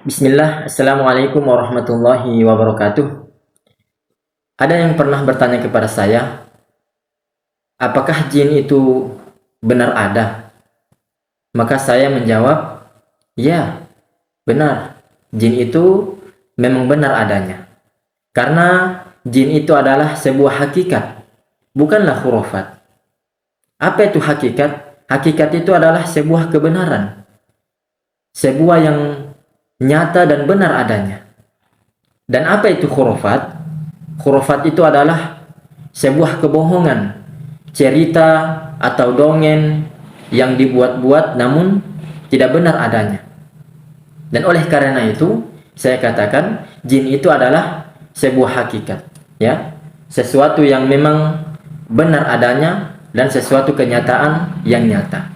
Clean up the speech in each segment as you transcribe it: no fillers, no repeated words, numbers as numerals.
Bismillah, Assalamualaikum warahmatullahi wabarakatuh. Ada yang pernah bertanya kepada saya, apakah jin itu benar ada? Maka saya menjawab, ya, benar. Jin itu memang benar adanya. Karena jin itu adalah sebuah hakikat, bukanlah khurafat. Apa itu hakikat? Hakikat itu adalah sebuah kebenaran, sebuah yang nyata dan benar adanya. Dan apa itu khurafat? Khurafat itu adalah sebuah kebohongan, cerita atau dongeng yang dibuat-buat namun tidak benar adanya. Dan oleh karena itu, saya katakan jin itu adalah sebuah hakikat, ya, sesuatu yang memang benar adanya dan sesuatu kenyataan yang nyata.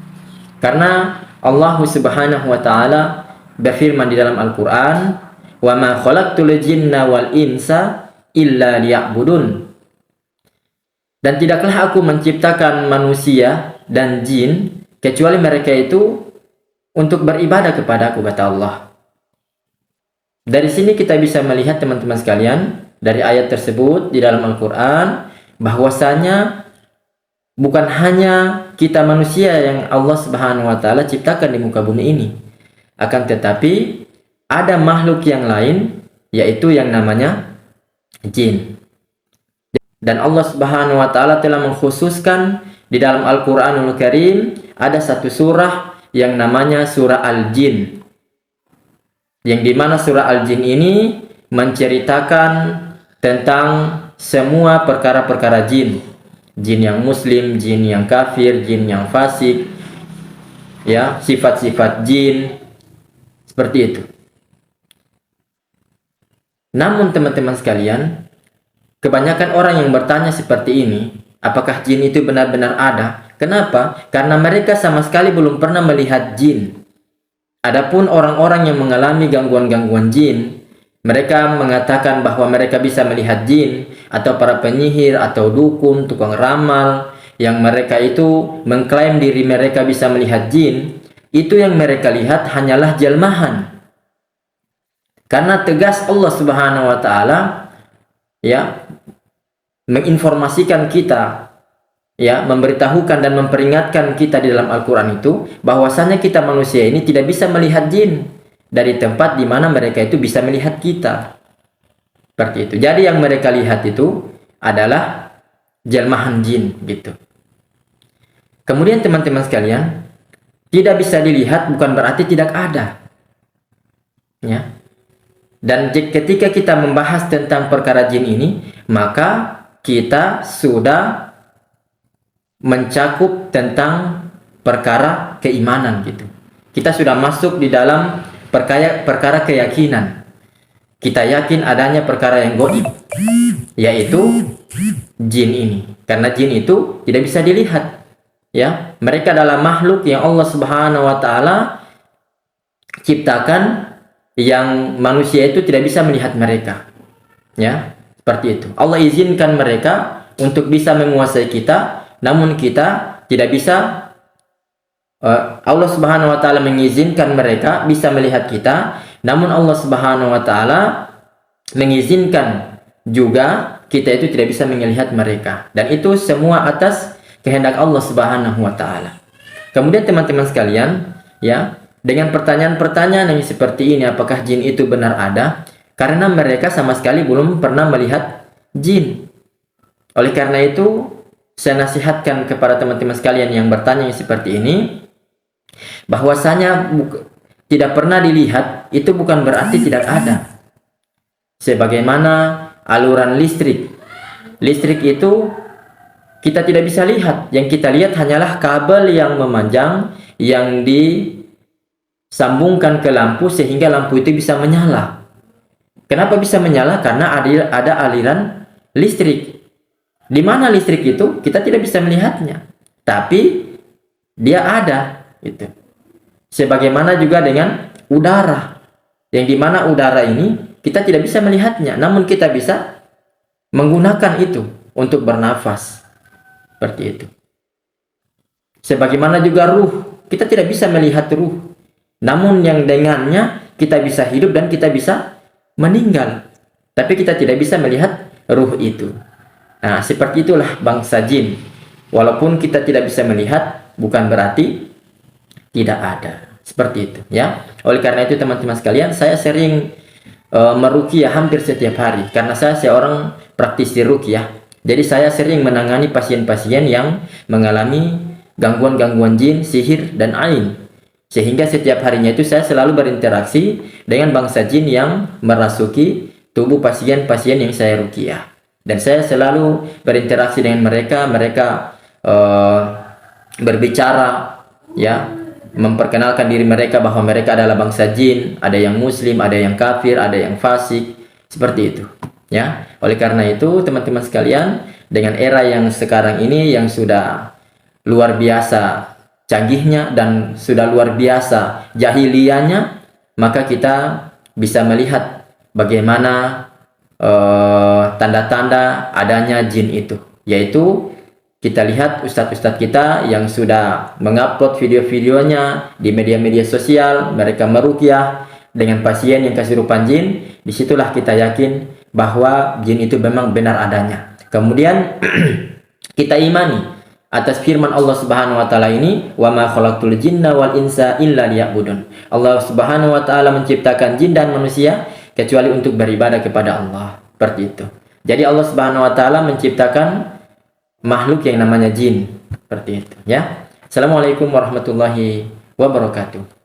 Karena Allah Subhanahu wa taala berfirman di dalam Al-Qur'an, "Wa ma khalaqtul jinna wal insa illa liya'budun." Dan tidaklah aku menciptakan manusia dan jin kecuali mereka itu untuk beribadah kepada aku, kata Allah. Dari sini kita bisa melihat teman-teman sekalian, dari ayat tersebut di dalam Al-Quran, bahwasanya bukan hanya kita manusia yang Allah Subhanahu wa taala ciptakan di muka bumi ini, akan tetapi ada makhluk yang lain, yaitu yang namanya jin. Dan Allah Subhanahu wa taala telah mengkhususkan di dalam Al-Qur'anul Karim ada satu surah yang namanya surah Al-Jin. Yang dimana surah Al-Jin ini menceritakan tentang semua perkara-perkara jin. Jin yang muslim, jin yang kafir, jin yang fasik, ya, sifat-sifat jin, seperti itu. Namun teman-teman sekalian, kebanyakan orang yang bertanya seperti ini, apakah jin itu benar-benar ada? Kenapa? Karena mereka sama sekali belum pernah melihat jin. Adapun orang-orang yang mengalami gangguan-gangguan jin, mereka mengatakan bahwa mereka bisa melihat jin, atau para penyihir atau dukun, tukang ramal, yang mereka itu mengklaim diri mereka bisa melihat jin. Itu yang mereka lihat hanyalah jelmahan. Karena tegas Allah Subhanahu wa taala, ya, menginformasikan kita, ya, memberitahukan dan memperingatkan kita di dalam Al-Quran itu bahwasanya kita manusia ini tidak bisa melihat jin dari tempat di mana mereka itu bisa melihat kita. Seperti itu. Jadi yang mereka lihat itu adalah jelmahan jin, gitu. Kemudian teman-teman sekalian, tidak bisa dilihat bukan berarti tidak ada, ya. Dan ketika kita membahas tentang perkara jin ini, maka kita sudah mencakup tentang perkara keimanan, gitu. Kita sudah masuk di dalam perkara keyakinan. Kita yakin adanya perkara yang gaib, yaitu jin ini. Karena jin itu tidak bisa dilihat, ya. Mereka adalah makhluk yang Allah Subhanahu wa taala ciptakan, yang manusia itu tidak bisa melihat mereka, ya, seperti itu. Allah izinkan mereka untuk bisa menguasai kita, namun kita tidak bisa. Allah Subhanahu wa taala mengizinkan mereka bisa melihat kita, namun Allah Subhanahu wa taala mengizinkan juga kita itu tidak bisa melihat mereka, dan itu semua atas kehendak Allah Subhanahu wa taala. Kemudian teman-teman sekalian, ya, dengan pertanyaan-pertanyaan yang seperti ini, apakah jin itu benar ada? Karena mereka sama sekali belum pernah melihat jin. Oleh karena itu, saya nasihatkan kepada teman-teman sekalian yang bertanya seperti ini, bahwasanya tidak pernah dilihat itu bukan berarti tidak ada. Sebagaimana aluran listrik. Listrik itu kita tidak bisa lihat. Yang kita lihat hanyalah kabel yang memanjang, yang disambungkan ke lampu sehingga lampu itu bisa menyala. Kenapa bisa menyala? Karena ada aliran listrik. Di mana listrik itu kita tidak bisa melihatnya, tapi dia ada, gitu. Sebagaimana juga dengan udara, yang dimana udara ini kita tidak bisa melihatnya, namun kita bisa menggunakan itu untuk bernafas, seperti itu. Sebagaimana juga ruh, kita tidak bisa melihat ruh, namun yang dengannya kita bisa hidup dan kita bisa meninggal, tapi kita tidak bisa melihat ruh itu. Nah, seperti itulah bangsa jin. Walaupun kita tidak bisa melihat, bukan berarti tidak ada. Seperti itu, ya. Oleh karena itu teman-teman sekalian, saya sering meruqyah hampir setiap hari karena saya seorang praktisi ruqyah. Jadi saya sering menangani pasien-pasien yang mengalami gangguan-gangguan jin, sihir, dan ain. Sehingga setiap harinya itu saya selalu berinteraksi dengan bangsa jin yang merasuki tubuh pasien-pasien yang saya ruqyah. Dan saya selalu berinteraksi dengan mereka, berbicara, ya, memperkenalkan diri mereka bahwa mereka adalah bangsa jin, ada yang muslim, ada yang kafir, ada yang fasik, seperti itu, ya. Oleh karena itu teman-teman sekalian, dengan era yang sekarang ini yang sudah luar biasa canggihnya dan sudah luar biasa jahiliyahnya, maka kita bisa melihat bagaimana tanda-tanda adanya jin itu, yaitu kita lihat ustadz-ustadz kita yang sudah mengupload video-videonya di media-media sosial, mereka meruqyah dengan pasien yang kesurupan jin. Disitulah kita yakin bahwa jin itu memang benar adanya. Kemudian kita imani atas firman Allah Subhanahu wa taala ini, wa ma khalaqtul jinna wal insa illa liya'budun. Allah Subhanahu wa taala menciptakan jin dan manusia kecuali untuk beribadah kepada Allah. Seperti itu. Jadi Allah Subhanahu wa taala menciptakan makhluk yang namanya jin, seperti itu, ya. Assalamualaikum warahmatullahi wabarakatuh.